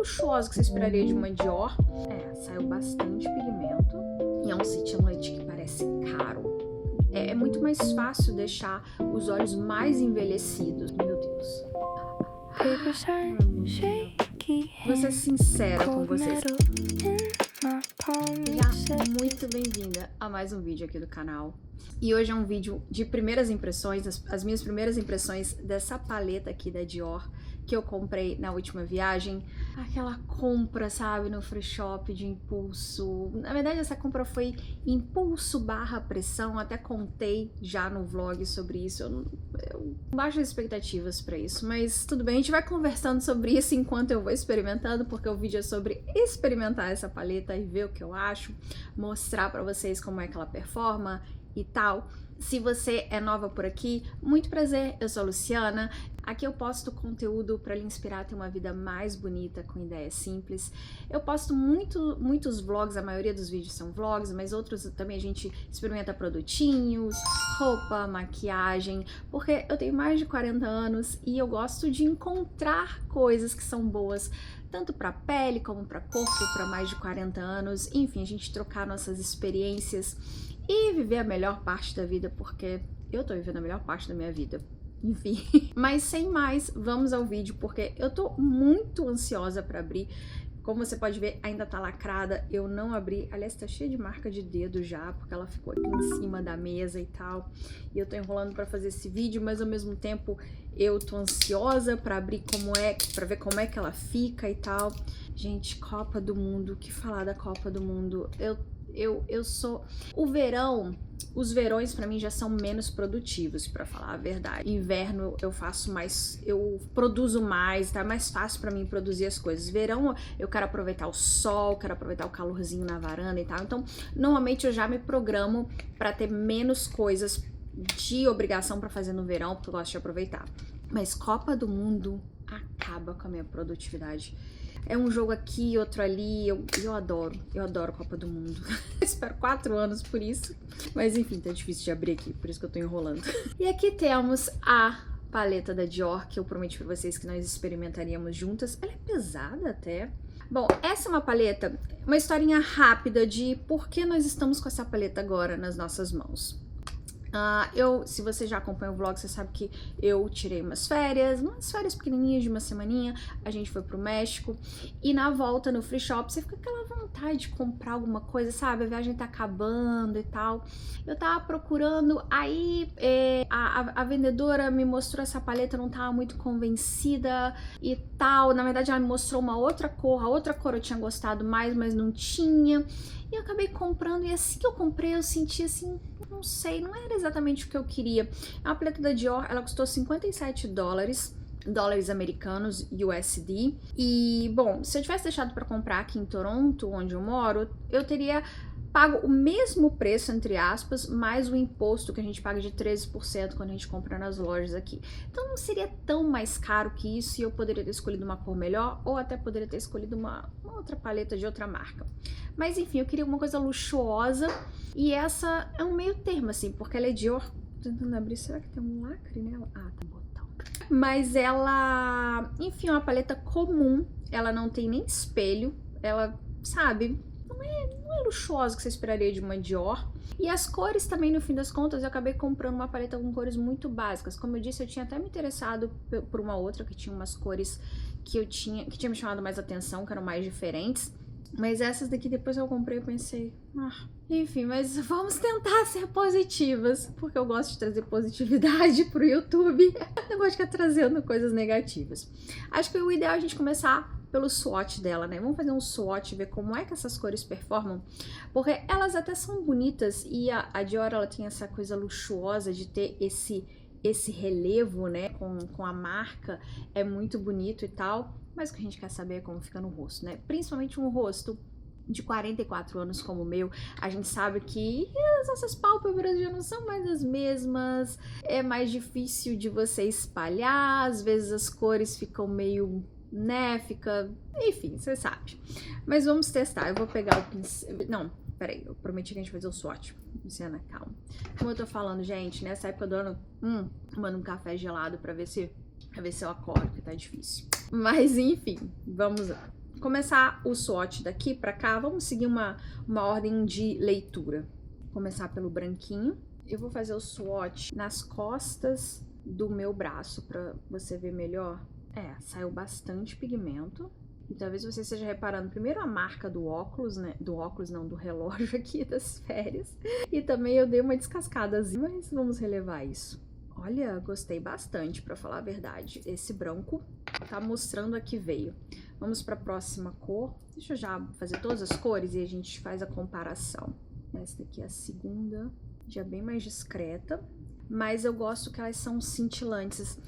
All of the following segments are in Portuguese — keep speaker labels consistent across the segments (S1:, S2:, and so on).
S1: luxuosa que você esperaria de uma Dior. Saiu bastante pigmento. E é um City Light que parece caro. É muito mais fácil deixar os olhos mais envelhecidos. Meu Deus. Vou ser sincera com vocês. Seja muito bem-vinda a mais um vídeo aqui do canal. E hoje é um vídeo de primeiras impressões, as minhas primeiras impressões dessa paleta aqui da Dior que eu comprei na última viagem. Aquela compra, sabe, no free shop de impulso. Na verdade, essa compra foi impulso barra pressão. Até contei já no vlog sobre isso. Eu baixo as expectativas pra isso, mas tudo bem. A gente vai conversando sobre isso enquanto eu vou experimentando, porque o vídeo é sobre experimentar essa paleta e ver o que eu acho, mostrar pra vocês como é que ela performa e tal. Se você é nova por aqui, muito prazer, eu sou a Luciana. Aqui eu posto conteúdo para lhe inspirar a ter uma vida mais bonita, com ideias simples. Eu posto muitos vlogs, a maioria dos vídeos são vlogs, mas outros também a gente experimenta produtinhos, roupa, maquiagem, porque eu tenho mais de 40 anos e eu gosto de encontrar coisas que são boas, tanto para pele como para corpo, para mais de 40 anos. Enfim, a gente trocar nossas experiências e viver a melhor parte da vida, porque eu tô vivendo a melhor parte da minha vida. Enfim, mas sem mais, vamos ao vídeo, porque eu tô muito ansiosa pra abrir. Como você pode ver, ainda tá lacrada, eu não abri. Aliás, tá cheia de marca de dedo já, porque ela ficou aqui em cima da mesa e tal. E eu tô enrolando pra fazer esse vídeo, mas ao mesmo tempo eu tô ansiosa pra abrir pra ver como é que ela fica e tal. Gente, Copa do Mundo, o que falar da Copa do Mundo? Eu sou... Os verões pra mim já são menos produtivos, pra falar a verdade. Inverno eu faço mais, eu produzo mais, tá mais fácil pra mim produzir as coisas. Verão eu quero aproveitar o sol, quero aproveitar o calorzinho na varanda e tal. Então, normalmente eu já me programo pra ter menos coisas de obrigação pra fazer no verão, porque eu gosto de aproveitar. Mas Copa do Mundo acaba com a minha produtividade. É um jogo aqui, outro ali, eu adoro Copa do Mundo. Espero 4 anos por isso, mas enfim, tá difícil de abrir aqui, por isso que eu tô enrolando. E aqui temos a paleta da Dior, que eu prometi pra vocês que nós experimentaríamos juntas. Ela é pesada até. Bom, essa é uma paleta, uma historinha rápida de por que nós estamos com essa paleta agora nas nossas mãos. Se você já acompanha o vlog, você sabe que eu tirei umas férias pequenininhas de uma semaninha, a gente foi pro México, e na volta no free shop você fica com aquela vontade de comprar alguma coisa, sabe? A viagem tá acabando e tal. Eu tava procurando, aí a vendedora me mostrou essa paleta, eu não tava muito convencida e tal. Na verdade ela me mostrou uma outra cor, a outra cor eu tinha gostado mais, mas não tinha. E eu acabei comprando, e assim que eu comprei eu senti assim, não sei, não era exatamente o que eu queria. A paleta da Dior, ela custou $57, dólares americanos, USD. E, bom, se eu tivesse deixado pra comprar aqui em Toronto, onde eu moro, eu teria pago o mesmo preço, entre aspas, mais o imposto que a gente paga de 13% quando a gente compra nas lojas aqui. Então não seria tão mais caro que isso, e eu poderia ter escolhido uma cor melhor, ou até poderia ter escolhido uma outra paleta de outra marca. Mas enfim, eu queria uma coisa luxuosa, e essa é um meio termo, assim, porque ela é Dior. Tô tentando abrir, será que tem um lacre nela? Ah, tem um botão. Mas ela, enfim, é uma paleta comum, ela não tem nem espelho, ela, sabe, não é luxuosa que você esperaria de uma Dior. E as cores também, no fim das contas, eu acabei comprando uma paleta com cores muito básicas. Como eu disse, eu tinha até me interessado por uma outra que tinha umas cores que tinha me chamado mais atenção, que eram mais diferentes. Mas essas daqui, depois que eu comprei, eu pensei, enfim, mas vamos tentar ser positivas, porque eu gosto de trazer positividade pro YouTube. Eu gosto de ficar trazendo coisas negativas. Acho que o ideal é a gente começar pelo swatch dela, né? Vamos fazer um swatch, ver como é que essas cores performam, porque elas até são bonitas, e a Dior, ela tem essa coisa luxuosa de ter esse relevo, né, com a marca, é muito bonito e tal, mas o que a gente quer saber é como fica no rosto, né? Principalmente um rosto de 44 anos como o meu, a gente sabe que as nossas pálpebras já não são mais as mesmas, é mais difícil de você espalhar, às vezes as cores ficam meio, né, enfim, você sabe. Mas vamos testar, eu vou pegar o pincel, não, peraí, eu prometi que a gente vai fazer o swatch. Luciana, calma. Como eu tô falando, gente, nessa época do ano, tomando um café gelado pra ver se eu acordo, que tá difícil. Mas enfim, vamos lá. começar o swatch daqui pra cá, vamos seguir uma ordem de leitura. Começar pelo branquinho. Eu vou fazer o swatch nas costas do meu braço pra você ver melhor. Saiu bastante pigmento. E talvez você esteja reparando primeiro a marca do óculos, né? Do óculos não, do relógio aqui das férias. E também eu dei uma descascadazinha, mas vamos relevar isso. Olha, gostei bastante, pra falar a verdade. Esse branco tá mostrando a que veio. Vamos pra próxima cor. Deixa eu já fazer todas as cores e a gente faz a comparação. Essa daqui é a segunda, já bem mais discreta. Mas eu gosto que elas são cintilantes.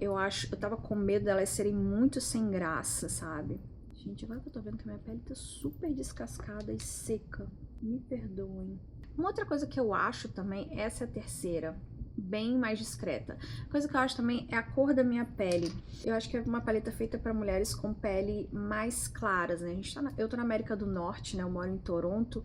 S1: Eu tava com medo delas serem muito sem graça, sabe? Gente, agora que eu tô vendo que a minha pele tá super descascada e seca. Me perdoem. Uma outra coisa que eu acho também, essa é a terceira, bem mais discreta. Coisa que eu acho também é a cor da minha pele. Eu acho que é uma paleta feita para mulheres com pele mais claras, né? Eu tô na América do Norte, né? Eu moro em Toronto.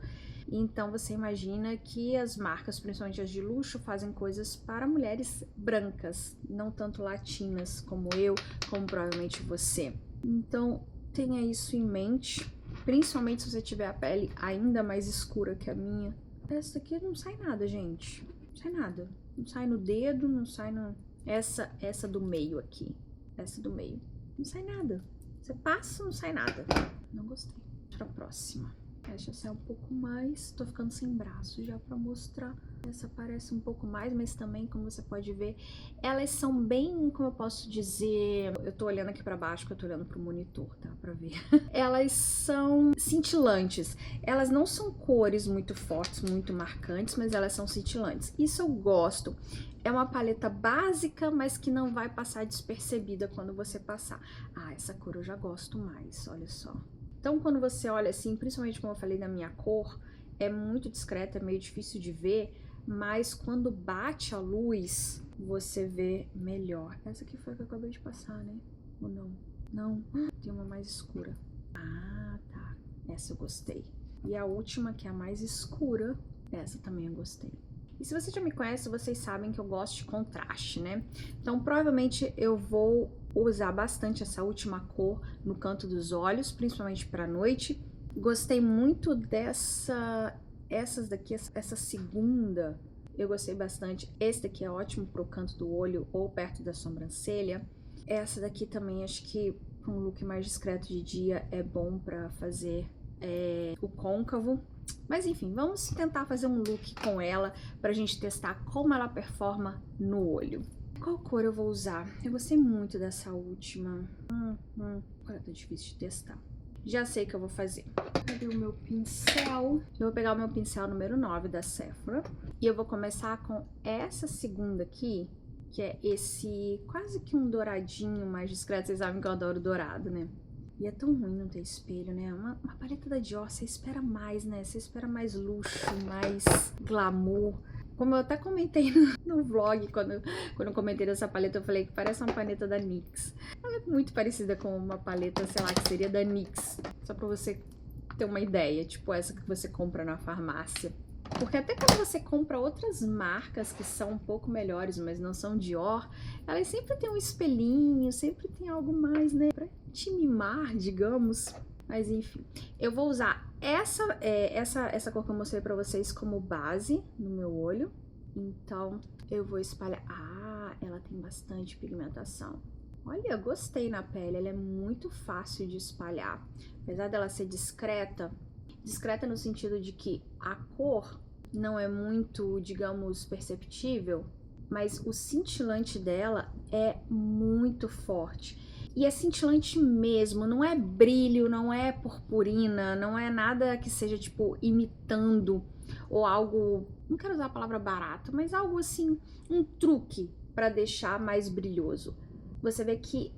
S1: Então você imagina que as marcas, principalmente as de luxo, fazem coisas para mulheres brancas, não tanto latinas como eu, como provavelmente você. Então tenha isso em mente, principalmente se você tiver a pele ainda mais escura que a minha. Essa daqui não sai nada, gente. Não sai nada. Não sai no dedo, não sai no... Essa do meio aqui. Essa do meio. Não sai nada. Você passa, não sai nada. Não gostei. Pra próxima. Essa sai um pouco mais. Tô ficando sem braço já pra mostrar. Essa parece um pouco mais, mas também, como você pode ver, elas são bem, como eu posso dizer... Eu tô olhando aqui pra baixo, porque eu tô olhando pro monitor, tá? Pra ver. Elas são cintilantes. Elas não são cores muito fortes, muito marcantes, mas elas são cintilantes. Isso eu gosto. É uma paleta básica, mas que não vai passar despercebida quando você passar. Ah, essa cor eu já gosto mais, olha só. Então, quando você olha assim, principalmente como eu falei da minha cor, é muito discreta, é meio difícil de ver, mas quando bate a luz, você vê melhor. Essa aqui foi a que eu acabei de passar, né? Ou não? Não, tem uma mais escura. Ah, tá. Essa eu gostei. E a última, que é a mais escura, essa também eu gostei. E se você já me conhece, vocês sabem que eu gosto de contraste, né? Então, provavelmente eu vou usar bastante essa última cor no canto dos olhos, principalmente pra noite. Gostei muito essas daqui, essa segunda, eu gostei bastante. Esse daqui é ótimo pro canto do olho ou perto da sobrancelha. Essa daqui também, acho que com um look mais discreto de dia é bom pra fazer o côncavo. Mas enfim, vamos tentar fazer um look com ela pra gente testar como ela performa no olho. Qual cor eu vou usar? Eu gostei muito dessa última. Agora tá difícil de testar. Já sei o que eu vou fazer. Cadê o meu pincel? Eu vou pegar o meu pincel número 9 da Sephora. E eu vou começar com essa segunda aqui, que é esse quase que um douradinho mais discreto. Vocês sabem que eu adoro dourado, né? E é tão ruim não ter espelho, né? Uma paleta da Dior, você espera mais, né? Você espera mais luxo, mais glamour. Como eu até comentei no vlog, quando eu comentei dessa paleta, eu falei que parece uma paleta da NYX. Ela é muito parecida com uma paleta, sei lá, que seria da NYX. Só pra você ter uma ideia, tipo essa que você compra na farmácia. Porque até quando você compra outras marcas que são um pouco melhores, mas não são Dior, elas sempre tem um espelhinho, sempre tem algo mais, né? Pra te mimar, digamos. Mas enfim, eu vou usar essa cor que eu mostrei pra vocês como base no meu olho. Então, eu vou espalhar... Ah, ela tem bastante pigmentação. Olha, eu gostei na pele, ela é muito fácil de espalhar. Apesar dela ser discreta no sentido de que a cor não é muito, digamos, perceptível, mas o cintilante dela é muito forte. E é cintilante mesmo, não é brilho, não é purpurina, não é nada que seja, tipo, imitando ou algo, não quero usar a palavra barato, mas algo assim, um truque para deixar mais brilhoso. Você vê que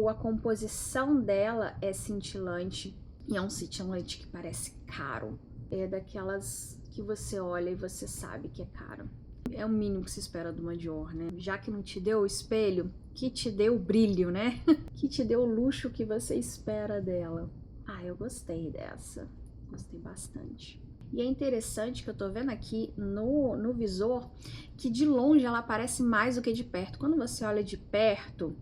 S1: a composição dela é cintilante e é um cintilante que parece caro. É daquelas que você olha e você sabe que é caro. É o mínimo que se espera de uma Dior, né? Já que não te deu o espelho, que te deu o brilho, né? Que te deu o luxo que você espera dela. Ah, eu gostei dessa. Gostei bastante. E é interessante que eu tô vendo aqui no visor que de longe ela aparece mais do que de perto. Quando você olha de perto,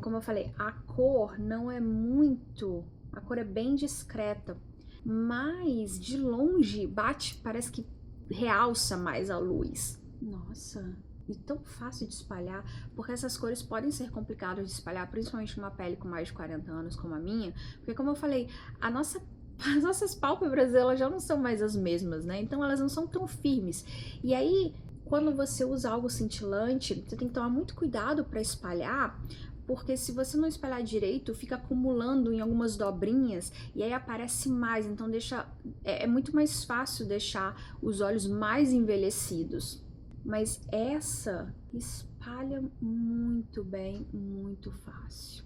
S1: Como eu falei, a cor não é muito... A cor é bem discreta, mas de longe bate, parece que realça mais a luz. Nossa, e tão fácil de espalhar, porque essas cores podem ser complicadas de espalhar, principalmente numa pele com mais de 40 anos como a minha, porque como eu falei, as nossas pálpebras, elas já não são mais as mesmas, né? Então elas não são tão firmes. E aí, quando você usa algo cintilante, você tem que tomar muito cuidado para espalhar, porque se você não espalhar direito, fica acumulando em algumas dobrinhas e aí aparece mais, então é muito mais fácil deixar os olhos mais envelhecidos. Mas essa espalha muito bem, muito fácil.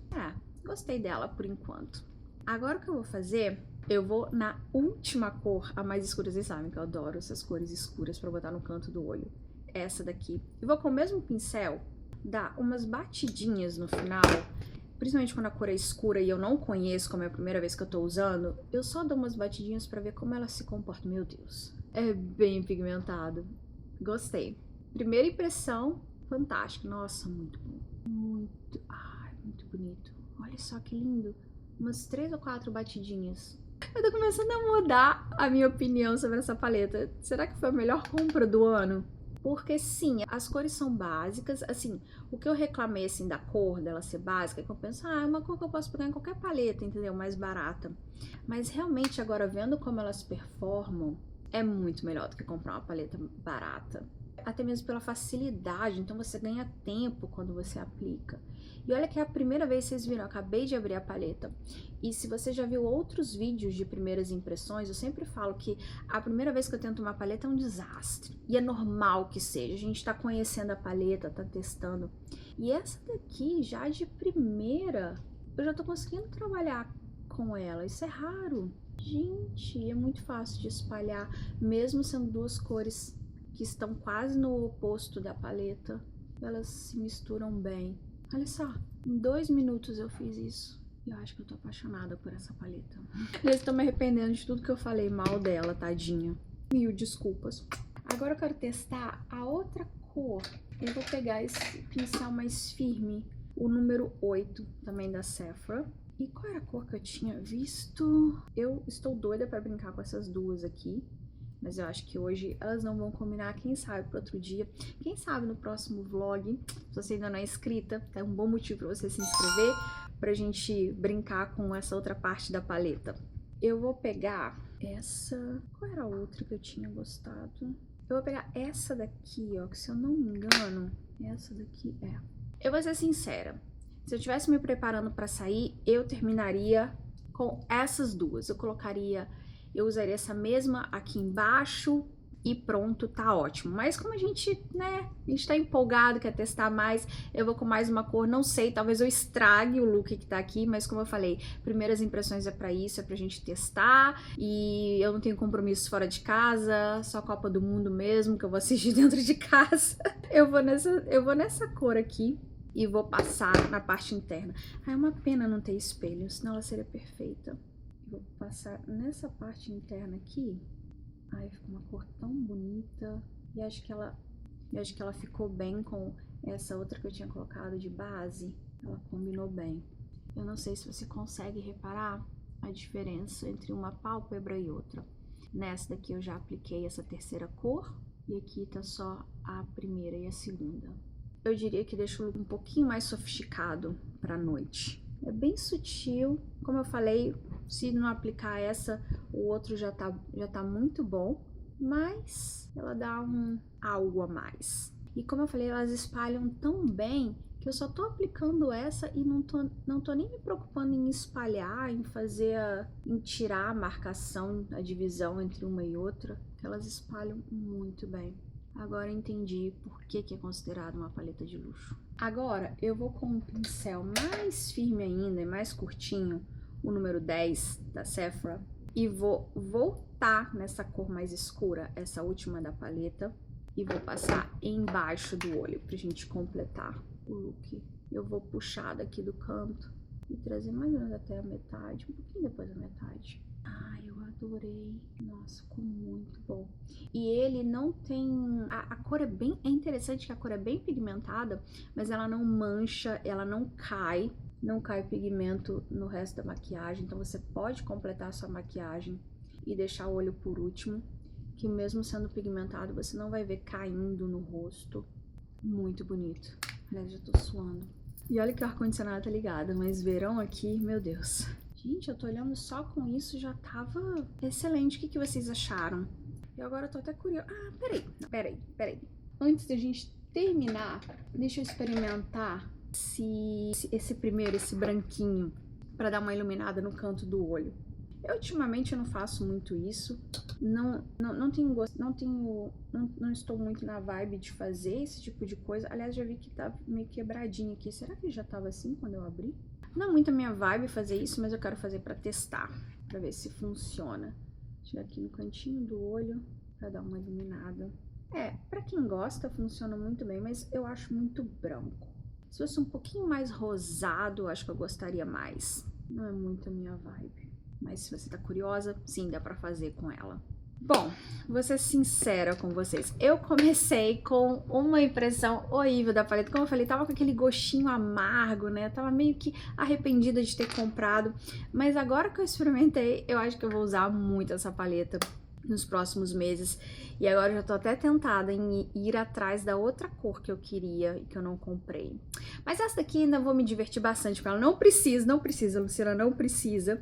S1: Gostei dela por enquanto. Agora o que eu vou fazer, eu vou na última cor, a mais escura. Vocês sabem que eu adoro essas cores escuras pra botar no canto do olho. Essa daqui. Eu vou com o mesmo pincel dar umas batidinhas no final, principalmente quando a cor é escura e eu não conheço, como é a primeira vez que eu tô usando, eu só dou umas batidinhas pra ver como ela se comporta. Meu Deus, é bem pigmentado. Gostei. Primeira impressão, fantástico. Nossa, muito bom. Muito bonito. Olha só que lindo. Umas 3 ou 4 batidinhas. Eu tô começando a mudar a minha opinião sobre essa paleta. Será que foi a melhor compra do ano? Porque sim, as cores são básicas, assim, o que eu reclamei, assim, da cor dela ser básica, é que eu penso, é uma cor que eu posso pegar em qualquer paleta, entendeu? Mais barata. Mas realmente, agora, vendo como elas performam, é muito melhor do que comprar uma paleta barata. Até mesmo pela facilidade, então você ganha tempo quando você aplica. E olha que é a primeira vez que vocês viram, eu acabei de abrir a paleta. E se você já viu outros vídeos de primeiras impressões, eu sempre falo que a primeira vez que eu tento uma paleta é um desastre. E é normal que seja, a gente tá conhecendo a paleta, tá testando. E essa daqui, já de primeira, eu já tô conseguindo trabalhar com ela, isso é raro. Gente, é muito fácil de espalhar, mesmo sendo duas cores que estão quase no oposto da paleta, elas se misturam bem. Olha só, em 2 minutos eu fiz isso. E eu acho que eu tô apaixonada por essa paleta. Eu estou me arrependendo de tudo que eu falei mal dela, tadinha. Mil desculpas. Agora eu quero testar a outra cor. Eu vou pegar esse pincel mais firme, o número 8, também da Sephora. E qual era a cor que eu tinha visto? Eu estou doida pra brincar com essas duas aqui. Mas eu acho que hoje elas não vão combinar, quem sabe para outro dia. Quem sabe no próximo vlog, se você ainda não é inscrita, é um bom motivo para você se inscrever, pra gente brincar com essa outra parte da paleta. Eu vou pegar essa... Qual era a outra que eu tinha gostado? Eu vou pegar essa daqui, ó, que se eu não me engano, essa daqui é... Eu vou ser sincera, se eu estivesse me preparando para sair, eu terminaria com essas duas. Eu usaria essa mesma aqui embaixo e pronto, tá ótimo. Mas como a gente, né, a gente tá empolgado, quer testar mais, eu vou com mais uma cor, não sei, talvez eu estrague o look que tá aqui, mas como eu falei, primeiras impressões é pra isso, é pra gente testar, e eu não tenho compromisso fora de casa, só Copa do Mundo mesmo, que eu vou assistir dentro de casa. Eu vou nessa cor aqui e vou passar na parte interna. É uma pena não ter espelho, senão ela seria perfeita. Vou passar nessa parte interna aqui. Ai, ficou uma cor tão bonita. E acho que ela ficou bem com essa outra que eu tinha colocado de base. Ela combinou bem. Eu não sei se você consegue reparar a diferença entre uma pálpebra e outra. Nessa daqui eu já apliquei essa terceira cor. E aqui tá só a primeira e a segunda. Eu diria que deixa o look um pouquinho mais sofisticado pra noite. É bem sutil, como eu falei, se não aplicar essa, o outro já tá muito bom, mas ela dá algo a mais. E como eu falei, elas espalham tão bem que eu só tô aplicando essa e não tô nem me preocupando em espalhar, em tirar a marcação, a divisão entre uma e outra, que elas espalham muito bem. Agora eu entendi por que é considerado uma paleta de luxo. Agora eu vou com um pincel mais firme ainda e mais curtinho, o número 10 da Sephora, e vou voltar nessa cor mais escura, essa última da paleta, e vou passar embaixo do olho pra gente completar o look. Eu vou puxar daqui do canto e trazer mais ou menos até a metade, um pouquinho depois da metade. Ai, eu adorei. Nossa, ficou muito bom. E ele não tem... A cor é bem... É interessante que a cor é bem pigmentada, mas ela não mancha, ela não cai. Não cai pigmento no resto da maquiagem. Então você pode completar a sua maquiagem e deixar o olho por último, que mesmo sendo pigmentado, você não vai ver caindo no rosto. Muito bonito. Aliás, já tô suando. E olha que o ar-condicionado tá ligado, mas verão aqui, meu Deus. Gente, eu tô olhando só com isso, já tava excelente. O que vocês acharam? Eu agora tô até curiosa. Ah, peraí. Antes da gente terminar, deixa eu experimentar esse branquinho, pra dar uma iluminada no canto do olho. Ultimamente eu não faço muito isso, não estou muito na vibe de fazer esse tipo de coisa. Aliás, já vi que tá meio quebradinho aqui. Será que já tava assim quando eu abri? Não é muito a minha vibe fazer isso, mas eu quero fazer pra testar, pra ver se funciona. Tirar aqui no cantinho do olho pra dar uma iluminada. Pra quem gosta funciona muito bem, mas eu acho muito branco. Se fosse um pouquinho mais rosado, eu acho que eu gostaria mais. Não é muito a minha vibe. Mas se você tá curiosa, sim, dá pra fazer com ela. Bom, vou ser sincera com vocês. Eu comecei com uma impressão horrível da paleta. Como eu falei, tava com aquele gostinho amargo, né? Tava meio que arrependida de ter comprado. Mas agora que eu experimentei, eu acho que eu vou usar muito essa paleta nos próximos meses. E agora eu já tô até tentada em ir atrás da outra cor que eu queria e que eu não comprei. Mas essa daqui ainda vou me divertir bastante com ela. Não precisa, Luciana, não precisa.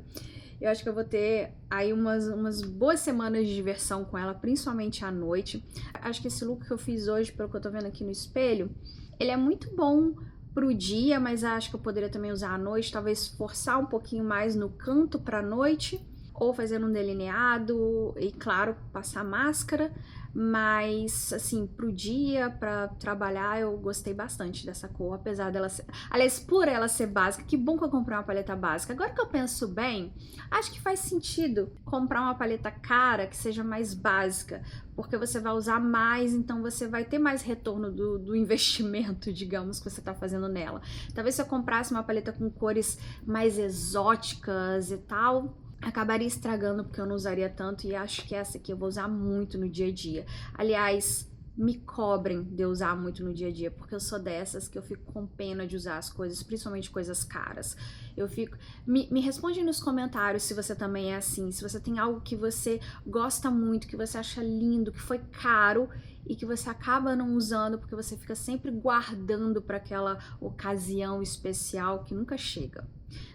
S1: Eu acho que eu vou ter aí umas boas semanas de diversão com ela, principalmente à noite. Acho que esse look que eu fiz hoje, pelo que eu tô vendo aqui no espelho, ele é muito bom pro dia, mas acho que eu poderia também usar à noite, talvez forçar um pouquinho mais no canto pra noite, ou fazendo um delineado e, claro, passar máscara. Mas, assim, pro dia, pra trabalhar, eu gostei bastante dessa cor, apesar dela ser... Aliás, por ela ser básica, que bom que eu comprei uma paleta básica. Agora que eu penso bem, acho que faz sentido comprar uma paleta cara que seja mais básica, porque você vai usar mais, então você vai ter mais retorno do investimento, digamos, que você tá fazendo nela. Talvez se eu comprasse uma paleta com cores mais exóticas e tal, acabaria estragando porque eu não usaria tanto, e acho que essa aqui eu vou usar muito no dia a dia. Aliás, me cobrem de eu usar muito no dia a dia, porque eu sou dessas que eu fico com pena de usar as coisas, principalmente coisas caras. Eu fico... Me responde nos comentários se você também é assim, se você tem algo que você gosta muito, que você acha lindo, que foi caro e que você acaba não usando porque você fica sempre guardando para aquela ocasião especial que nunca chega,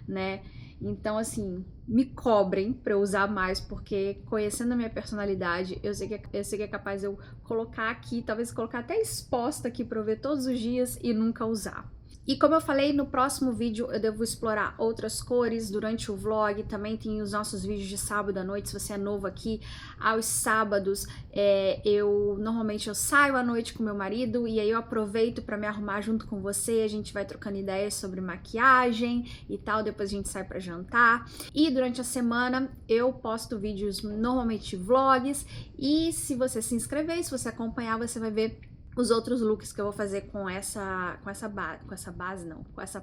S1: né? Então, assim, me cobrem pra eu usar mais, porque conhecendo a minha personalidade, eu sei que é capaz de eu colocar aqui, talvez colocar até exposta aqui pra eu ver todos os dias e nunca usar. E como eu falei, no próximo vídeo eu devo explorar outras cores durante o vlog. Também tem os nossos vídeos de sábado à noite, se você é novo aqui. Aos sábados, normalmente eu saio à noite com meu marido e aí eu aproveito para me arrumar junto com você. A gente vai trocando ideias sobre maquiagem e tal, depois a gente sai para jantar. E durante a semana eu posto vídeos, normalmente vlogs, e se você se inscrever, se você acompanhar, você vai ver os outros looks que eu vou fazer com essa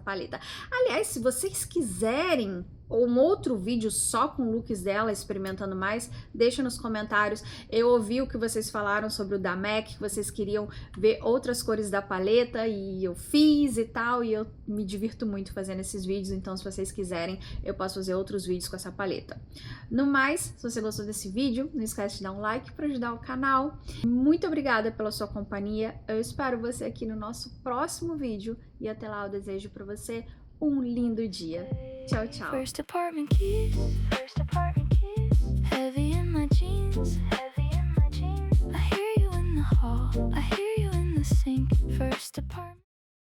S1: paleta. Aliás, se vocês quiserem um outro vídeo só com looks dela, experimentando mais, deixa nos comentários. Eu ouvi o que vocês falaram sobre o da MAC, que vocês queriam ver outras cores da paleta, e eu fiz e tal, e eu me divirto muito fazendo esses vídeos, então se vocês quiserem, eu posso fazer outros vídeos com essa paleta. No mais, se você gostou desse vídeo, não esquece de dar um like para ajudar o canal. Muito obrigada pela sua companhia, eu espero você aqui no nosso próximo vídeo, e até lá eu desejo para você um lindo dia. Tchau, tchau. First apartment keys, heavy in my jeans, I hear you in the hall, I hear you in the sink. First apartment